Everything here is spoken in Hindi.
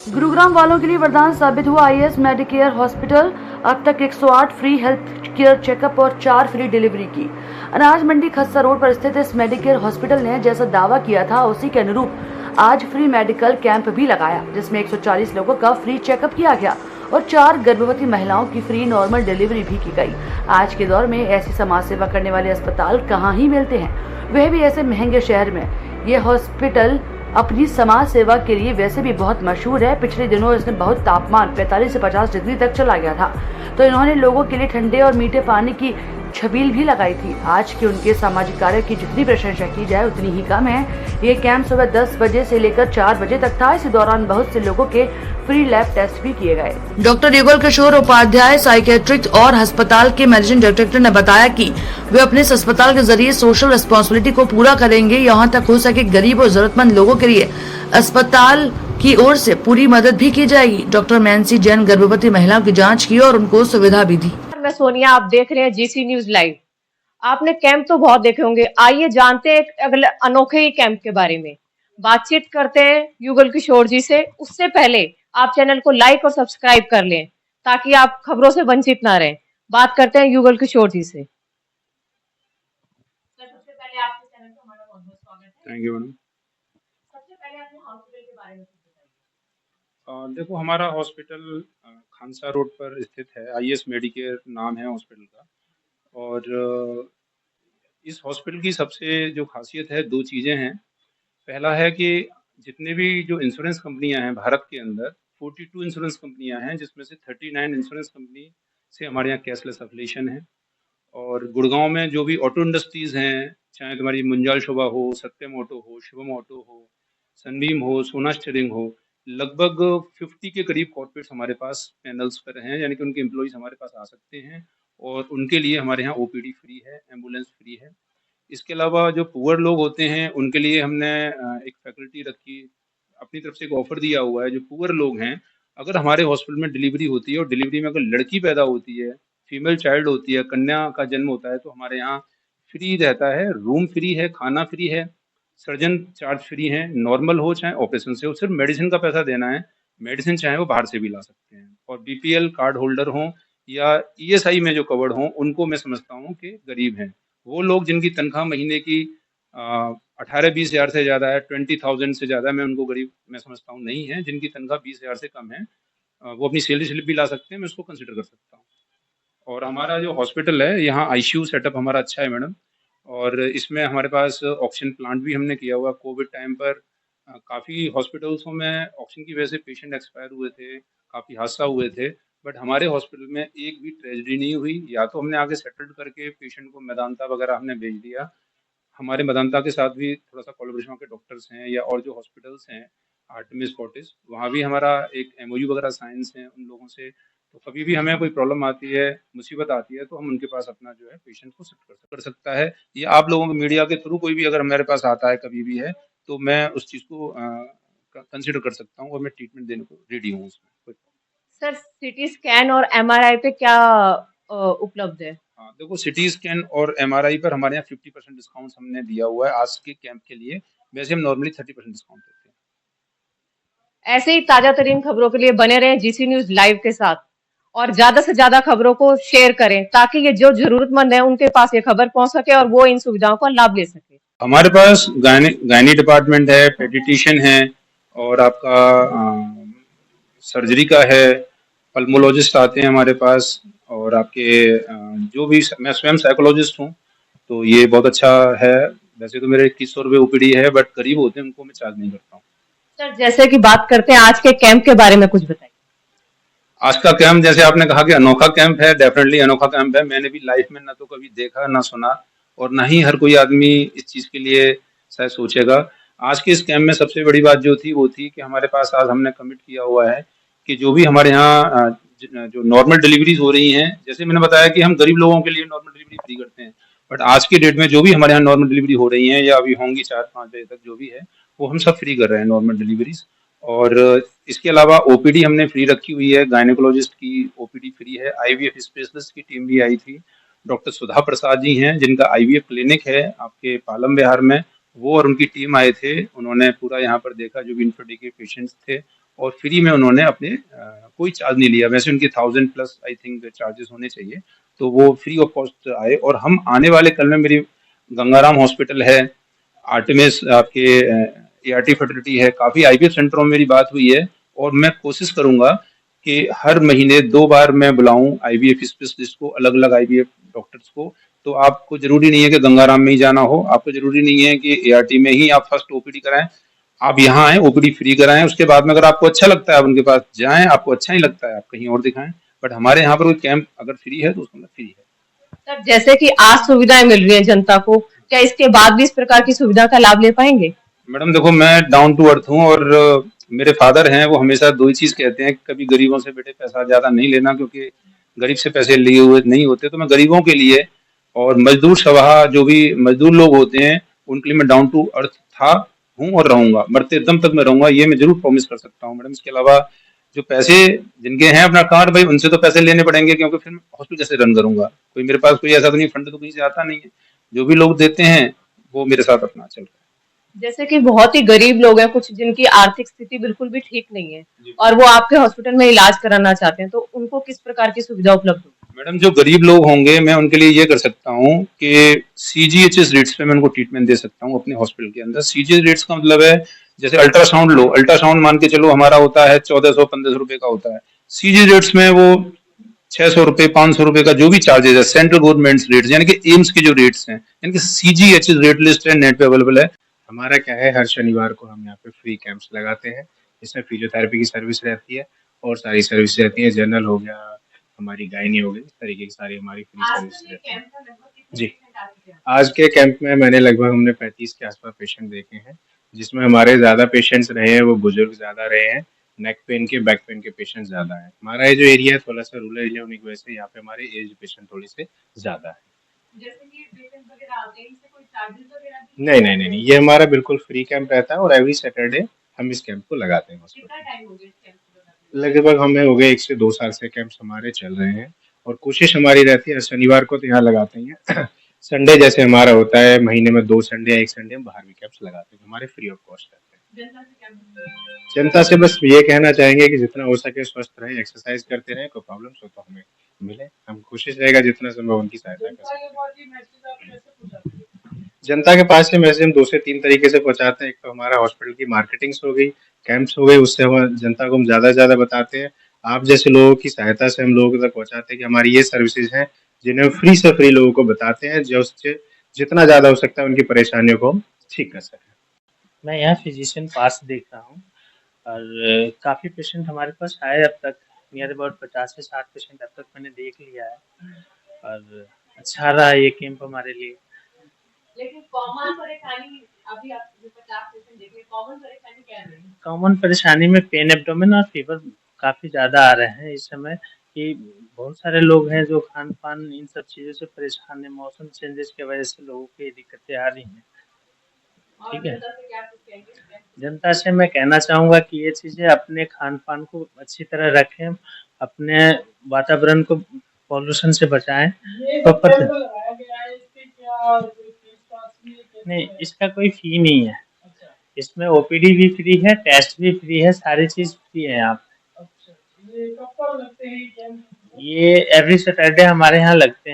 गुरुग्राम वालों के लिए वरदान साबित हुआ आईएस मेडिकेयर हॉस्पिटल। अब तक 108 फ्री हेल्थ केयर चेकअप और 4 फ्री डिलीवरी की। अनाज मंडी खस्सा रोड पर स्थित इस मेडिकेयर हॉस्पिटल ने जैसा दावा किया था उसी के अनुरूप आज फ्री मेडिकल कैंप भी लगाया, जिसमें 140 लोगों का फ्री चेकअप किया गया और 4 गर्भवती महिलाओं की फ्री नॉर्मल डिलीवरी भी की गई। आज के दौर में ऐसी समाज सेवा करने वाले अस्पताल कहाँ ही मिलते हैं, वह भी ऐसे महंगे शहर में। ये हॉस्पिटल अपनी समाज सेवा के लिए वैसे भी बहुत मशहूर है। पिछले दिनों इसमें बहुत तापमान 45 से 50 डिग्री तक चला गया था, तो इन्होंने लोगों के लिए ठंडे और मीठे पानी की छबील भी लगाई थी। आज के उनके सामाजिक कार्य की जितनी प्रशंसा की जाए उतनी ही कम है। ये कैंप सुबह 10 बजे से लेकर 4 बजे तक था। इस दौरान बहुत से लोगों के फ्री लैब टेस्ट भी किए गए। डॉक्टर युगल किशोर उपाध्याय साइकेट्रिस्ट और अस्पताल के मैनेजिंग डायरेक्टर ने बताया कि वे अपने इस अस्पताल के जरिए सोशल रिस्पॉन्सिबिलिटी को पूरा करेंगे। यहाँ तक हो सके गरीब और जरूरतमंद लोगों के लिए अस्पताल की ओर से पूरी मदद भी की जाएगी। डॉक्टर मैंसी जैन गर्भवती महिलाओं की जांच की और उनको सुविधा भी दी। मैं सोनिया, आप देख रहे हैं जीसी न्यूज लाइव। आपने कैंप तो बहुत देखे होंगे, आइए जानते हैं एक अगले अनोखे ही कैंप के बारे में। बातचीत करते हैं युगल किशोर जी से। उससे पहले आप चैनल को लाइक और सब्सक्राइब कर लें ताकि आप खबरों से वंचित ना रहें। बात करते हैं युगल किशोर जी से। सर, सबसे पहले आपके चैनल पर हमारा बहुत बहुत स्वागत है। Thank you madam. सबसे पहले अपने हॉस्पिटल के बारे में कुछ बताइए। देखो, हमारा हॉस्पिटल खानसा रोड पर स्थित है। आईएस मेडिकेयर नाम है हॉस्पिटल का। और इस हॉस्पिटल की सबसे जो खासियत है, दो चीज़ें हैं। पहला है कि जितने भी जो इंश्योरेंस कंपनियां हैं भारत के अंदर, 42 इंश्योरेंस कंपनियां हैं, जिसमें से 39 इंश्योरेंस कंपनी से हमारे यहाँ कैशलेस एफिलिएशन है। और गुड़गांव में जो भी ऑटो इंडस्ट्रीज़ हैं, चाहे तुम्हारी मुंजाल शोभा हो, सत्यम ऑटो हो, शुभम ऑटो हो, सनबीम हो, सोना स्टीयरिंग हो, लगभग 50 के करीब कॉर्पोरेट्स हमारे पास पैनल्स पर हैं, यानी कि उनके एम्प्लॉइज़ हमारे पास आ सकते हैं और उनके लिए हमारे यहाँ ओपीडी फ्री है, एम्बुलेंस फ्री है। इसके अलावा जो पुअर लोग होते हैं उनके लिए हमने एक फैकल्टी रखी, अपनी तरफ से एक ऑफर दिया हुआ है। जो पुअर लोग हैं, अगर हमारे हॉस्पिटल में डिलीवरी होती है और डिलीवरी में अगर लड़की पैदा होती है, फीमेल चाइल्ड होती है, कन्या का जन्म होता है, तो हमारे यहाँ फ्री रहता है, रूम फ्री है, खाना फ्री है, सर्जन चार्ज फ्री है, नॉर्मल हो चाहे ऑपरेशन से हो। सिर्फ मेडिसिन का पैसा देना है। मेडिसिन चाहे वो बाहर से भी ला सकते हैं। और बीपीएल कार्ड होल्डर हों या ईएसआई में जो कवर्ड हों, उनको मैं समझता हूँ कि गरीब हैं। वो लोग जिनकी तनख्वाह महीने की 18-20 हज़ार से ज़्यादा है, 20,000 से ज़्यादा, मैं उनको गरीब मैं समझता हूँ नहीं है। जिनकी तनख्वाह 20 हज़ार से कम है, वो अपनी सैलरी स्लिप भी ला सकते हैं, मैं उसको कंसिडर कर सकता हूँ। और हमारा जो हॉस्पिटल है, यहाँ आईसीयू सेटअप हमारा अच्छा है मैडम। और इसमें हमारे पास ऑक्सीजन प्लांट भी हमने किया हुआ। कोविड टाइम पर काफ़ी हॉस्पिटल्सों में ऑक्सीजन की वजह से पेशेंट एक्सपायर हुए थे, काफ़ी हादसा हुए थे, बट हमारे हॉस्पिटल में एक भी ट्रेजेडी नहीं हुई। या तो हमने आगे सेटल्ड करके पेशेंट को मेदांता वगैरह हमने भेज दिया। हमारे मेदांता के साथ भी थोड़ा सा कोलैबोरेशन के डॉक्टर्स हैं, या और जो हॉस्पिटल्स हैं आर्टेमिस फोर्टिस, वहाँ भी हमारा एक एमओयू वगैरह साइंस है उन लोगों से। तो कभी भी हमें कोई प्रॉब्लम आती है, मुसीबत आती है, तो हम उनके पास अपना जो है पेशेंट को शिफ्ट कर सकता है। ये आप लोगों के मीडिया के थ्रू कोई भी अगर हमारे पास आता है कभी भी है, तो मैं उस चीज़ को कंसिडर कर सकता हूँ और मैं ट्रीटमेंट देने को रेडी हूँ उसमें। सर, सीटी स्कैन और एमआरआई पे क्या उपलब्ध है? हाँ, देखो, सिटी स्कैन और एमआरआई पर हमारे यहाँ 50% डिस्काउंट हमने दिया हुआ है आज के कैंप के लिए। वैसे हम नॉर्मली 30% डिस्काउंट देते हैं। ऐसे ही ताजा तरीन खबरों के लिए बने रहें जीसी न्यूज लाइव के साथ और ज्यादा से ज्यादा खबरों को शेयर करें ताकि ये जो जरूरतमंद है उनके पास ये खबर पहुंच सके और वो इन सुविधाओं का लाभ ले सके। हमारे पास गायनी डिपार्टमेंट है, पेडिट्रिशियन है, और आपका सर्जरी का है, पल्मोलॉजिस्ट आते हैं हमारे पास, और आपके जो भी, मैं स्वयं साइकोलॉजिस्ट हूँ, तो ये बहुत अच्छा है। वैसे तो मेरे 2100 रुपये ओपीडी है, बट गरीब होते हैं उनको मैं चार्ज नहीं करता हूँ। सर, जैसे कि बात करते हैं आज के कैंप के बारे में कुछ बताइए। आज का कैंप, जैसे आपने कहा कि अनोखा कैंप है, डेफिनेटली अनोखा कैंप है। मैंने भी लाइफ में ना तो कभी देखा ना सुना, और ना ही हर कोई आदमी इस चीज़ के लिए शायद सोचेगा। आज के इस कैंप में सबसे बड़ी बात जो थी वो थी कि हमारे पास आज हमने कमिट किया हुआ है कि जो भी हमारे यहाँ जो नॉर्मल डिलीवरीज हो रही हैं, जैसे मैंने बताया कि हम गरीब लोगों के लिए नॉर्मल डिलीवरी फ्री करते हैं, बट आज की डेट में जो भी हमारे यहाँ नॉर्मल डिलीवरी हो रही हैं या अभी होंगी 4-5 बजे तक जो भी है, वो हम सब फ्री कर रहे हैं नॉर्मल डिलीवरीज। और इसके अलावा ओपीडी हमने फ्री रखी हुई है। गायनेकोलॉजिस्ट की ओपीडी फ्री है। आईवीएफ स्पेशलिस्ट की टीम भी आई थी। डॉक्टर सुधा प्रसाद जी हैं जिनका आईवीएफ क्लिनिक है आपके पालम बिहार में, वो और उनकी टीम आए थे। उन्होंने पूरा यहाँ पर देखा जो भी इन्फर्टिलिटी के पेशेंट्स थे, और फ्री में उन्होंने अपने कोई चार्ज नहीं लिया। वैसे उनके 1000+ आई थिंक चार्जेस होने चाहिए, तो वो फ्री ऑफ कॉस्ट आए। और हम आने वाले कल में मेरी गंगाराम हॉस्पिटल है, आर्टेमिस आपके एआरटी फर्टिलिटी है, काफ़ी आईवीएफ सेंटरों में मेरी बात हुई है। और मैं कोशिश करूंगा कि हर महीने 2 बार मैं बुलाऊं आईवीएफ स्पेशलिस्ट को, अलग-अलग आईवीएफ डॉक्टर्स को। तो आपको ज़रूरी नहीं है कि गंगाराम में ही जाना हो, आपको ज़रूरी नहीं है कि एआरटी में ही आप फर्स्ट ओपीडी कराएँ। आप यहाँ आएँ, ओपीडी फ्री कराएँ, उसके बाद में अगर आपको अच्छा लगता है आप उनके पास जाएँ, आपको अच्छा नहीं लगता है आप कहीं और दिखाएँ। बट हमारे यहाँ पर कोई कैंप अगर फ्री है तो उसका मतलब फ्री है। सर, जैसे कि आज सुविधाएं मिल रही है जनता को, क्या इसके बाद भी इस प्रकार की सुविधा का लाभ ले पाएंगे? मैडम देखो, मैं डाउन टू अर्थ हूँ और मेरे फादर हैं, वो हमेशा 2 ही चीज़ कहते हैं कि कभी गरीबों से बेटे पैसा ज़्यादा नहीं लेना, क्योंकि गरीब से पैसे लिए हुए नहीं होते। तो मैं गरीबों के लिए और मजदूर सभा जो भी मजदूर लोग होते हैं उनके लिए मैं डाउन टू अर्थ था, हूँ और रहूंगा, मरते दम तक मैं रहूंगा, ये मैं जरूर प्रॉमिस कर सकता हूँ मैडम। इसके अलावा जो पैसे जिनके हैं अपना कार्ड, भाई उनसे तो पैसे लेने पड़ेंगे, क्योंकि फिर मैं हॉस्पिटल कैसे रन करूंगा। कोई मेरे पास कोई ऐसा तो नहीं, फंड तो कहीं से आता नहीं है। जो भी लोग देते हैं वो मेरे साथ अपना चल रहा है। जैसे कि बहुत ही गरीब लोग हैं, कुछ जिनकी आर्थिक स्थिति बिल्कुल भी ठीक नहीं है जी। और वो आपके हॉस्पिटल में इलाज कराना चाहते हैं, तो उनको किस प्रकार की सुविधा उपलब्ध होगी? मैडम जो गरीब लोग होंगे मैं उनके लिए ये कर सकता हूँ कि सीजीएचएस रेट्स पे मैं उनको ट्रीटमेंट दे सकता हूँ अपने हॉस्पिटल के अंदर। सीजीएच रेट्स का मतलब है, जैसे अल्ट्रासाउंड लो, अल्ट्रासाउंड मान के चलो हमारा होता है 1400-1500 रुपए का होता है। सीजीएच रेट्स में वो 600 रुपए 500 रुपए का जो भी चार्जेस है, सेंट्रल गवर्नमेंट रेट्स यानी कि एम्स के जो रेट्स हैं, यानी कि सीजीएचएस रेट लिस्ट है, नेट पे अवेलेबल है। हमारा क्या है, हर शनिवार को हम यहाँ पे फ्री कैंप्स लगाते हैं। इसमें फिजियोथेरेपी की सर्विस रहती है और सारी सर्विस रहती है। जनरल हो गया, हमारी गायनी हो गई, इस तरीके की सारी हमारी फ्री सर्विस रहती है। जी, आज के कैंप में मैंने लगभग हमने 35 के आसपास पेशेंट देखे हैं, जिसमें हमारे ज़्यादा पेशेंट्स रहे हैं वो बुजुर्ग ज़्यादा रहे हैं, नेक पेन के, बैक पेन के पेशेंट ज़्यादा है। हमारा ये जो एरिया है थोड़ा सा रूरल एरिया होने की वजह से यहाँ पे हमारे एज पेशेंट थोड़ी से ज़्यादा है। जैसे कि पेशेंट वगैरह आते हैं, इनसे कोई चार्जेस वगैरह भी? नहीं, ये हमारा बिल्कुल फ्री कैंप रहता है और एवरी सैटरडे हम इस कैंप को लगाते हैं हॉस्पिटल। कितना टाइम हो गया इस कैंप को लगाते लगभग हमें हो गए 1 से 2 साल से कैंप्स हमारे चल रहे हैं और कोशिश हमारी रहती है हर शनिवार को तो यहाँ लगाते ही हैं। संडे जैसे हमारा होता है, महीने में 2 संडे या 1 संडे हम बाहर भी कैंप्स लगाते हैं, हमारे फ्री ऑफ कॉस्ट रहते हैं। जनता से क्या बोलते जनता से बस ये कहना चाहेंगे कि जितना हो सके स्वस्थ रहें, एक्सरसाइज करते रहें, कोई प्रॉब्लम्स हो तो हमें मिले। हम कोशिश रहेगा जितना संभव उनकी सहायता कर सकें। जनता के पास ये मैसेज हम 2 से 3 तरीके से पहुंचाते हैं। एक तो हमारा हॉस्पिटल की मार्केटिंग्स हो गई, कैंप्स हो गए, उससे हम जनता को हम ज़्यादा से ज़्यादा बताते हैं। आप जैसे लोगों की सहायता से हम लोगों तक पहुंचाते हैं कि हमारी ये सर्विसेज हैं, जिन्हें हम फ्री से फ्री लोगों को बताते हैं, जो उससे जितना ज़्यादा हो सकता है उनकी परेशानियों को हम ठीक कर सकें। मैं यहाँ फिजिशियन पास देख रहा हूँ और काफ़ी पेशेंट हमारे पास आए अब तक, नियर अबाउट 50 से 60 पेशेंट अब तक मैंने देख लिया है और अच्छा रहा ये कैंप हमारे लिए। लेकिन कॉमन परेशानी अभी आप जो 50 पेशेंट देख रहे हैं, कॉमन परेशानी क्या रही है? कॉमन परेशानी में पेन एब्डोमेन और फीवर काफ़ी ज़्यादा आ रहे हैं इस समय, कि बहुत सारे लोग हैं जो खान पान इन सब चीज़ों से परेशान हैं। मौसम चेंजेस की वजह से लोगों को ये दिक्कतें आ रही हैं। ठीक है, जनता से क्या कुछ कहेंगे? जनता से मैं कहना चाहूँगा कि ये चीज़ें अपने खान पान को अच्छी तरह रखें, अपने वातावरण को पॉल्यूशन से बचाएं। प्रॉपर नहीं, इसका कोई फी नहीं है। इसमें ओपीडी भी फ्री है, टेस्ट भी फ्री है, सारी चीज फ्री है यहाँ पे। ये एवरी सैटरडे हमारे यहाँ लगते हैं।